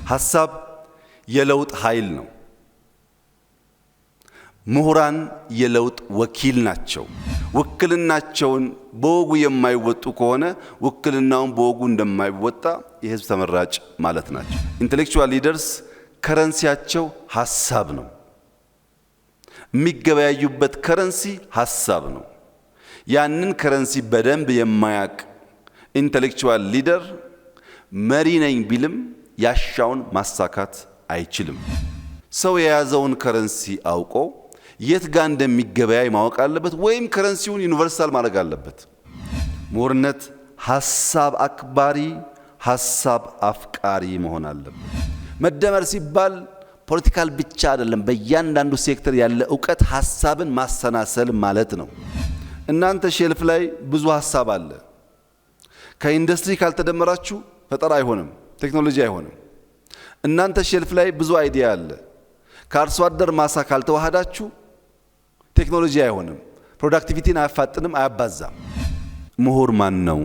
ሐሳብ የለውጥ ኃይል ነው። ምሁራን የለውጥ ወኪል ናቸው። ውክልናቸውን በወጉ የማይወጡ ከሆነ ውክልናውን በወጉ እንደማይወጣ የህዝብ ተመራጭ ማለት ናቸው። ኢንተሌክቹዋል ሊደርስ ከረንሲያቸው ሐሳብ ነው። የሚገበያዩበት ከረንሲ ሐሳብ ነው። ያንን ከረንሲ በደንብ የማያቅ ኢንተሌክቹዋል ሊደር መሪ ነኝ ቢልም ያሻውን ማሳካት አይችልም። ሰው የያዘውን ከረንሲ አውቆ የት ጋር እንደሚገበያይ ማወቅ አለበት፣ ወይም ከረንሲውን ዩኒቨርሳል ማድረግ አለበት። ምሁርነት ሐሳብ አክባሪ፣ ሐሳብ አፍቃሪ መሆን አለበት። መደመር ሲባል ፖለቲካል ብቻ አይደለም። በእያንዳንዱ ሴክተር ያለ ዕውቀት ሐሳብን ማሰናሰል ማለት ነው። እናንተ ሼልፍ ላይ ብዙ ሐሳብ አለ። ከኢንዱስትሪ ካልተደመራችሁ ፈጠራ አይሆንም፣ ቴክኖሎጂ አይሆንም። እናንተ ሼልፍ ላይ ብዙ አይዲያ አለ። ከአርሶ አደር ማሳ ካልተዋሃዳችሁ ቴክኖሎጂ አይሆንም፣ ፕሮዳክቲቪቲን አያፋጥንም፣ አያባዛም። ምሁር ማን ነው?